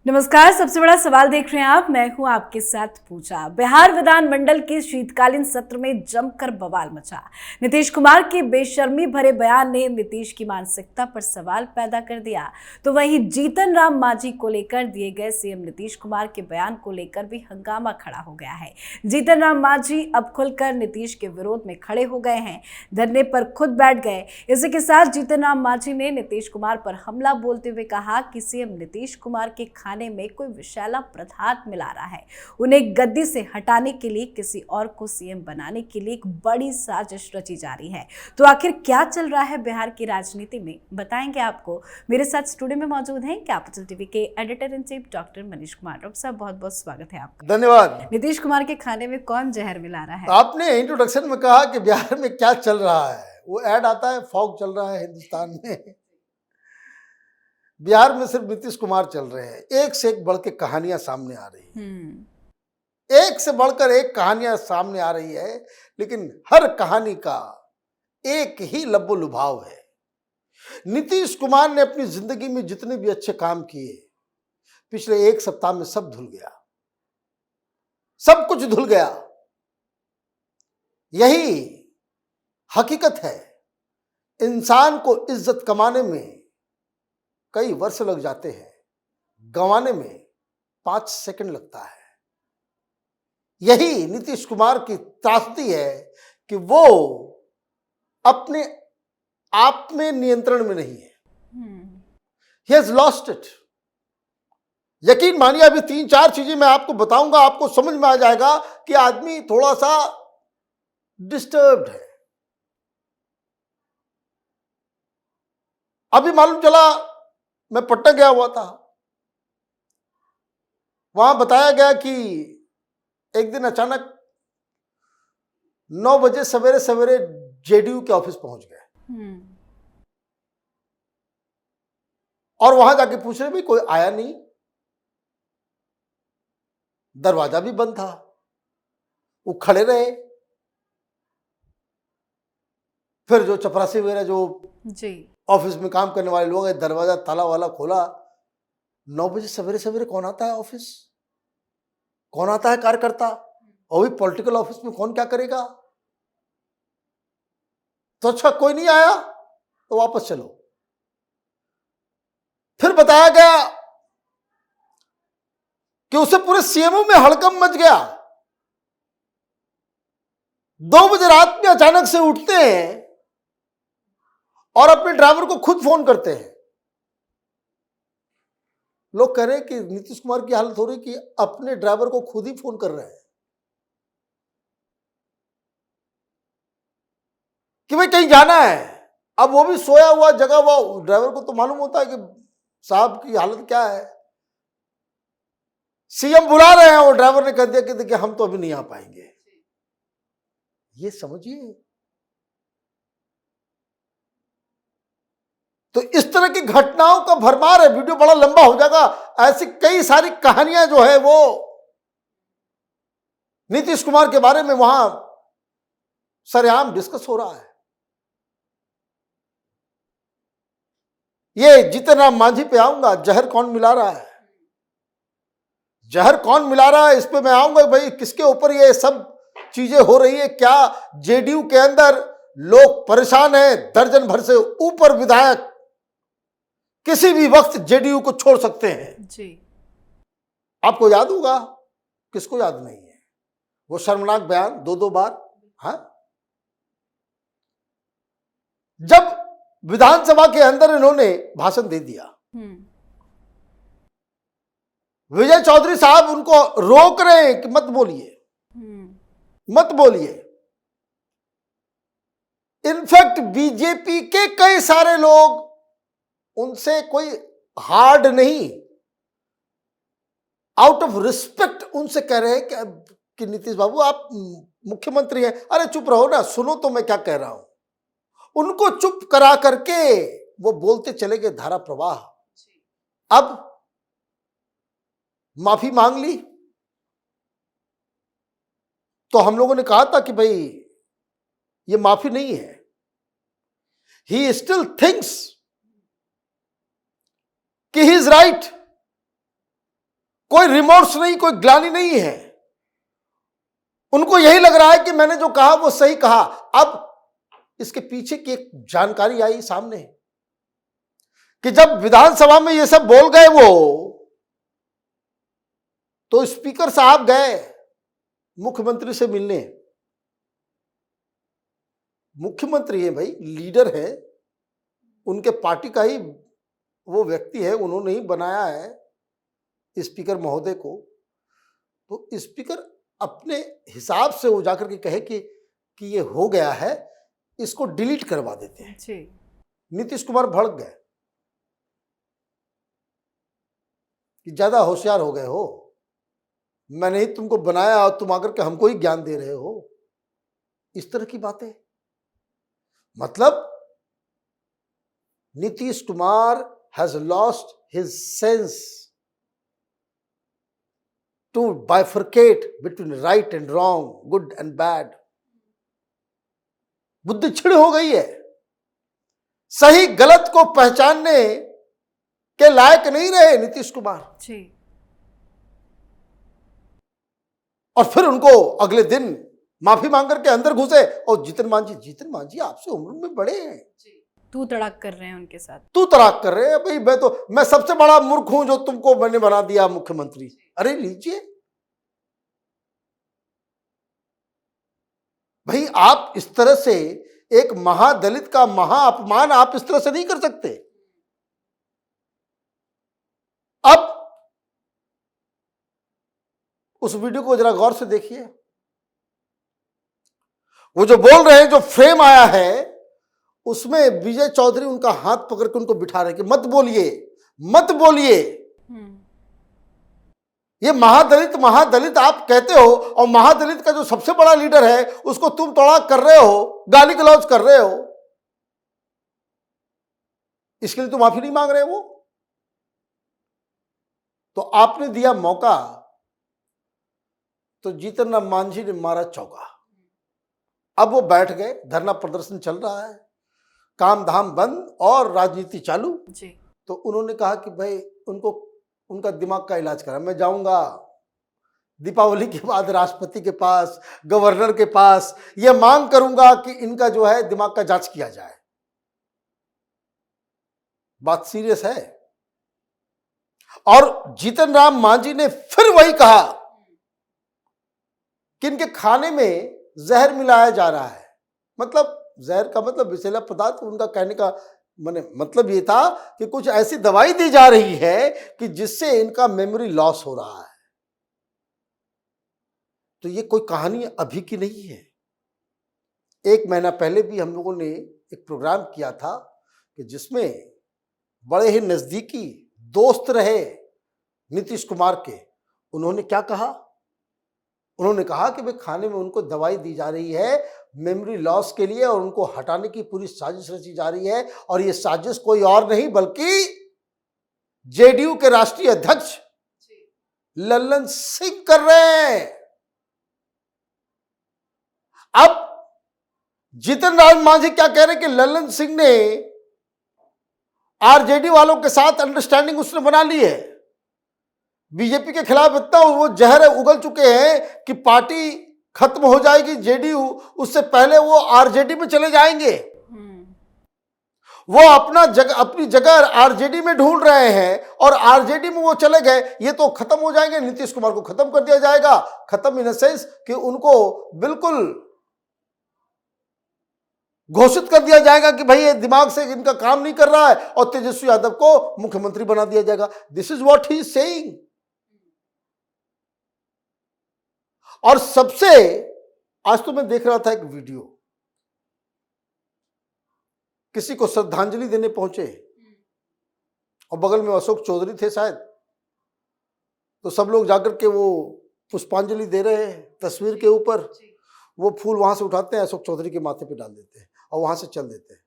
नमस्कार। सबसे बड़ा सवाल देख रहे हैं आप, मैं हूं आपके साथ पूजा। बिहार विधानमंडल के शीतकालीन सत्र में जमकर बवाल मचा। नीतीश कुमार के बेशर्मी भरे बयान ने नीतीश की मानसिकता पर सवाल पैदा कर दिया। तो वहीं जीतन राम मांझी को लेकर दिए गए सीएम नीतीश कुमार के बयान को लेकर भी हंगामा खड़ा हो गया है। जीतन राम मांझी अब खुलकर नीतीश के विरोध में खड़े हो गए हैं, धरने पर खुद बैठ गए। इसी के साथ जीतन राम मांझी ने नीतीश कुमार पर हमला बोलते हुए कहा कि सीएम नीतीश कुमार के खाने में कोई विषैला पदार्थ मिला रहा है। उन्हें गद्दी से हटाने के लिए किसी और को सीएम बनाने के लिए एक बड़ी साजिश रची जा रही है। तो आखिर क्या चल रहा है बिहार की राजनीति में, बताएंगे आपको। मेरे साथ स्टूडियो में मौजूद हैं कैपिटल टीवी के editor in chief doctor Manish Kumar. Doctor साहब, बहुत बहुत स्वागत है आपका। धन्यवाद। नीतीश कुमार के खाने में कौन जहर मिला रहा है? आपने इंट्रोडक्शन में कहा कि बिहार में क्या चल रहा है, वो ऐड आता है फॉग चल रहा है हिंदुस्तान में। बिहार में सिर्फ नीतीश कुमार चल रहे हैं, एक से एक बढ़ के कहानियां सामने आ रही है। एक से बढ़कर एक कहानियां सामने आ रही है, लेकिन हर कहानी का एक ही लब्बो लुभाव है। नीतीश कुमार ने अपनी जिंदगी में जितने भी अच्छे काम किए, पिछले एक सप्ताह में सब धुल गया, सब कुछ धुल गया। यही हकीकत है। इंसान को इज्जत कमाने में कई वर्ष लग जाते हैं, गंवाने में 5 सेकंड लगता है। यही नीतीश कुमार की त्रासदी है कि वो अपने आप में नियंत्रण में नहीं है। He has lost it। यकीन मानिए, अभी 3-4 चीजें मैं आपको बताऊंगा, आपको समझ में आ जाएगा कि आदमी थोड़ा सा डिस्टर्ब्ड है। अभी मालूम चला, मैं पटना गया हुआ था, वहां बताया गया कि एक दिन अचानक 9 बजे सवेरे सवेरे जेडीयू के ऑफिस पहुंच गए और वहां जाके पूछ रहे, भाई कोई आया नहीं, दरवाजा भी बंद था। वो खड़े रहे, फिर जो चपरासी वगैरह जो ऑफिस में काम करने वाले लोग हैं, दरवाजा ताला वाला खोला। 9 बजे सवेरे सवेरे कौन आता है ऑफिस, कौन आता है कार्यकर्ता, और भी पॉलिटिकल ऑफिस में कौन क्या करेगा। तो अच्छा कोई नहीं आया तो वापस चलो। फिर बताया गया कि उसे पूरे सीएमओ में हड़कंप मच गया। 2 बजे रात में अचानक से उठते हैं और अपने ड्राइवर को खुद फोन करते हैं। लोग कह रहे हैं कि नीतीश कुमार की हालत हो रही कि अपने ड्राइवर को खुद ही फोन कर रहे हैं कि भाई कहीं जाना है। अब वो भी सोया हुआ जगा हुआ, ड्राइवर को तो मालूम होता है कि साहब की हालत क्या है। सीएम बुला रहे हैं और ड्राइवर ने कह दिया कि देखिए हम तो अभी नहीं आ पाएंगे। ये समझिए, तो इस तरह की घटनाओं का भरमार है। वीडियो बड़ा लंबा हो जाएगा। ऐसी कई सारी कहानियां जो है वो नीतीश कुमार के बारे में वहां सरेआम डिस्कस हो रहा है। ये जीतन राम मांझी पे आऊंगा, जहर कौन मिला रहा है, जहर कौन मिला रहा है इस पे मैं आऊंगा। भाई किसके ऊपर ये सब चीजें हो रही है, क्या जेडीयू के अंदर लोग परेशान हैं। दर्जन भर से ऊपर विधायक किसी भी वक्त जेडीयू को छोड़ सकते हैं जी। आपको याद होगा, किसको याद नहीं है वो शर्मनाक बयान 2-2 बार। हाँ, जब विधानसभा के अंदर इन्होंने भाषण दे दिया, विजय चौधरी साहब उनको रोक रहे हैं कि मत बोलिए, मत बोलिए। इनफैक्ट बीजेपी के कई सारे लोग उनसे कोई हार्ड नहीं, आउट ऑफ रिस्पेक्ट उनसे कह रहे हैं कि नीतीश बाबू आप मुख्यमंत्री हैं, अरे चुप रहो ना, सुनो तो मैं क्या कह रहा हूं। उनको चुप करा करके वो बोलते चले गए धारा प्रवाह। अब माफी मांग ली तो हम लोगों ने कहा था कि भाई ये माफी नहीं है। ही स्टिल थिंक्स कि ही इज राइट। कोई रिमोर्स नहीं, कोई ग्लानि नहीं है। उनको यही लग रहा है कि मैंने जो कहा वो सही कहा। अब इसके पीछे की एक जानकारी आई सामने कि जब विधानसभा में ये सब बोल गए वो, तो स्पीकर साहब गए मुख्यमंत्री से मिलने। मुख्यमंत्री है भाई, लीडर है, उनके पार्टी का ही वो व्यक्ति है, उन्होंने ही बनाया है स्पीकर महोदय को। तो स्पीकर अपने हिसाब से वो जाकर के कहे कि ये हो गया है, इसको डिलीट करवा देते हैं जी। नीतीश कुमार भड़क गए कि ज्यादा होशियार हो गए हो, मैंने ही तुमको बनाया और तुम आकर के हमको ही ज्ञान दे रहे हो, इस तरह की बातें। मतलब Nitish Kumar has lost his sense to bifurcate between right and wrong, good and bad. बुद्धि छिड़ हो गई है, सही गलत को पहचानने के लायक नहीं रहे नीतीश कुमार जी। और फिर उनको अगले दिन माफी मांग करके अंदर घुसे। और जीतन मांझी आपसे उम्र में बड़े हैं, तू तड़ाक कर रहे हैं उनके साथ, तू तड़ाक कर रहे हैं भाई, मैं सबसे बड़ा मूर्ख हूं जो तुमको मैंने बना दिया मुख्यमंत्री। अरे लीजिए भाई, आप इस तरह से एक महादलित का महा अपमान आप इस तरह से नहीं कर सकते। अब उस वीडियो को जरा गौर से देखिए। वो जो बोल रहे हैं, जो फ्रेम आया है उसमें विजय चौधरी उनका हाथ पकड़ के उनको बिठा रहे कि मत बोलिए, मत बोलिए। ये महादलित आप कहते हो, और महादलित का जो सबसे बड़ा लीडर है उसको तुम तोड़ा कर रहे हो, गाली गलौज कर रहे हो, इसके लिए तुम माफी नहीं मांग रहे हो। तो आपने दिया मौका तो जीतन राम मांझी ने मारा चौका। अब वो बैठ गए, धरना प्रदर्शन चल रहा है, काम धाम बंद और राजनीति चालू जी। तो उन्होंने कहा कि भाई उनका दिमाग का इलाज करा। मैं जाऊंगा दीपावली के बाद राष्ट्रपति के पास, गवर्नर के पास, यह मांग करूंगा कि इनका जो है दिमाग का जांच किया जाए। बात सीरियस है। और जीतन राम मांझी ने फिर वही कहा कि इनके खाने में जहर मिलाया जा रहा है। मतलब जहर का मतलब विषैला पदार्थ। उनका कहने का मतलब ये था कि कुछ ऐसी दवाई दी जा रही है कि जिससे इनका मेमोरी लॉस हो रहा है। तो ये कोई कहानी अभी की नहीं है। 1 महीना पहले भी हम लोगों ने एक प्रोग्राम किया था कि जिसमें बड़े ही नजदीकी दोस्त रहे नीतीश कुमार के। उन्होंने क्या कहा? उन्होंने कहा कि भाई खाने में उनको दवाई दी जा रही है मेमोरी लॉस के लिए और उनको हटाने की पूरी साजिश रची जा रही है। और ये साजिश कोई और नहीं बल्कि जेडीयू के राष्ट्रीय अध्यक्ष लल्लन सिंह कर रहे हैं। अब जीतन राम मांझी क्या कह रहे हैं कि लल्लन सिंह ने आरजेडी वालों के साथ अंडरस्टैंडिंग उसने बना ली है। बीजेपी के खिलाफ इतना वो जहर उगल चुके हैं कि पार्टी खत्म हो जाएगी जेडीयू, उससे पहले वो आरजेडी में चले जाएंगे। वो अपनी जगह आरजेडी में ढूंढ रहे हैं और आरजेडी में वो चले गए, ये तो खत्म हो जाएंगे। नीतीश कुमार को खत्म कर दिया जाएगा। खत्म इन द सेंस कि उनको बिल्कुल घोषित कर दिया जाएगा कि भाई ये दिमाग से इनका काम नहीं कर रहा है और तेजस्वी यादव को मुख्यमंत्री बना दिया जाएगा। This is what he is saying. और सबसे आज तो मैं देख रहा था एक वीडियो, किसी को श्रद्धांजलि देने पहुंचे और बगल में अशोक चौधरी थे शायद, तो सब लोग जाकर के वो पुष्पांजलि दे रहे हैं तस्वीर के ऊपर। वो फूल वहां से उठाते हैं, अशोक चौधरी के माथे पे डाल देते हैं और वहां से चल देते हैं।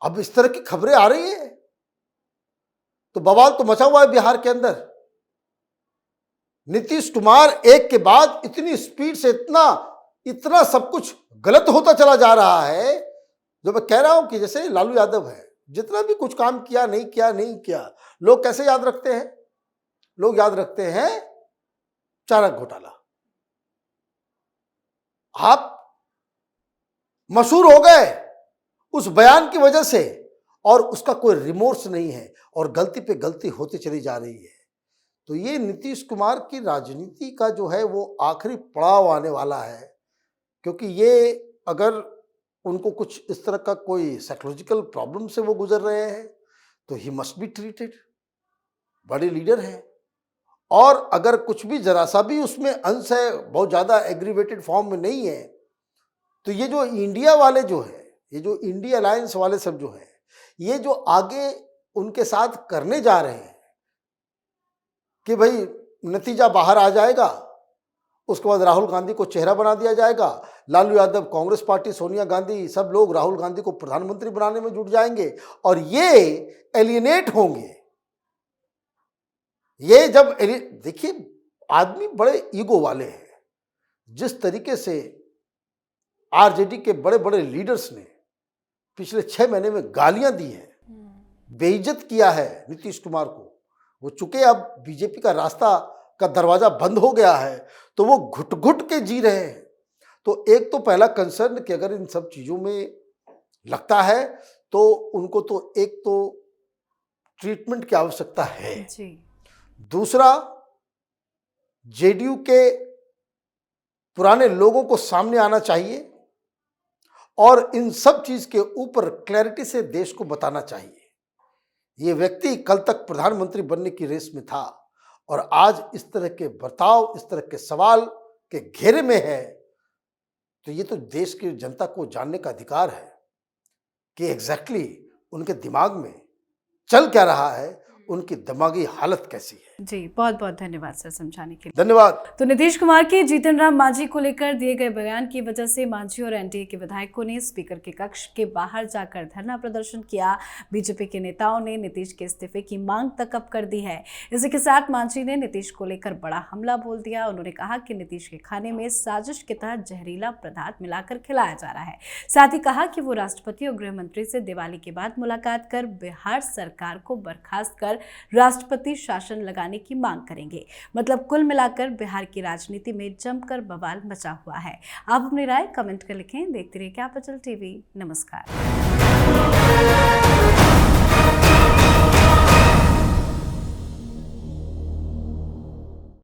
अब इस तरह की खबरें आ रही है तो बवाल तो मचा हुआ है बिहार के अंदर। नीतीश कुमार एक के बाद इतनी स्पीड से इतना सब कुछ गलत होता चला जा रहा है। जो मैं कह रहा हूं कि जैसे लालू यादव है, जितना भी कुछ काम किया नहीं किया नहीं किया, लोग कैसे याद रखते हैं? लोग याद रखते हैं चारा घोटाला। आप मशहूर हो गए उस बयान की वजह से, और उसका कोई रिमोर्स नहीं है और गलती पे गलती होती चली जा रही है। तो ये नीतीश कुमार की राजनीति का जो है वो आखिरी पड़ाव आने वाला है, क्योंकि ये अगर उनको कुछ इस तरह का कोई साइकोलॉजिकल प्रॉब्लम से वो गुजर रहे हैं तो ही मस्ट बी ट्रीटेड। बड़े लीडर हैं, और अगर कुछ भी जरा सा भी उसमें अंश है, बहुत ज़्यादा एग्रीवेटेड फॉर्म में नहीं है, तो ये जो इंडिया वाले जो है, ये जो इंडिया अलायंस वाले सब जो है, ये जो आगे उनके साथ करने जा रहे हैं कि भाई नतीजा बाहर आ जाएगा, उसके बाद राहुल गांधी को चेहरा बना दिया जाएगा, लालू यादव, कांग्रेस पार्टी, सोनिया गांधी, सब लोग राहुल गांधी को प्रधानमंत्री बनाने में जुट जाएंगे और ये एलियनेट होंगे। ये जब देखिए, आदमी बड़े ईगो वाले हैं। जिस तरीके से आरजेडी के बड़े बड़े लीडर्स ने पिछले 6 महीने में गालियां दी हैं, बेइज्जत किया है नीतीश कुमार को, वो चूंकि अब बीजेपी का रास्ता का दरवाजा बंद हो गया है तो वो घुट घुट के जी रहे हैं। तो एक तो पहला कंसर्न कि अगर इन सब चीजों में लगता है तो उनको तो एक तो ट्रीटमेंट की आवश्यकता है जी। दूसरा, जेडीयू के पुराने लोगों को सामने आना चाहिए और इन सब चीज के ऊपर क्लैरिटी से देश को बताना चाहिए। ये व्यक्ति कल तक प्रधानमंत्री बनने की रेस में था और आज इस तरह के बर्ताव, इस तरह के सवाल के घेरे में है, तो ये तो देश की जनता को जानने का अधिकार है कि एग्जैक्टली उनके दिमाग में चल क्या रहा है, उनकी दिमागी हालत कैसी है। जी, बहुत बहुत धन्यवाद सर समझाने के लिए। धन्यवाद। तो नीतीश कुमार के जीतन राम मांझी को लेकर दिए गए बयान की वजह से मांझी और एनडीए के विधायकों ने स्पीकर के कक्ष के बाहर जाकर धरना प्रदर्शन किया। बीजेपी के नेताओं ने नीतीश के इस्तीफे की मांग तक अब कर दी है। इसी के साथ मांझी ने नीतीश को लेकर बड़ा हमला बोल दिया। उन्होंने कहा कि नीतीश के खाने में साजिश के तहत जहरीला पदार्थ मिलाकर खिलाया जा रहा है। साथ ही कहा कि वो राष्ट्रपति और गृह मंत्री से दिवाली के बाद मुलाकात कर बिहार सरकार को बर्खास्त कर राष्ट्रपति शासन लगाने की मांग करेंगे। मतलब कुल मिलाकर बिहार की राजनीति में जमकर बवाल मचा हुआ है। आप अपनी राय कमेंट कर लिखें। देखते रहिए कैपिटल टीवी। नमस्कार।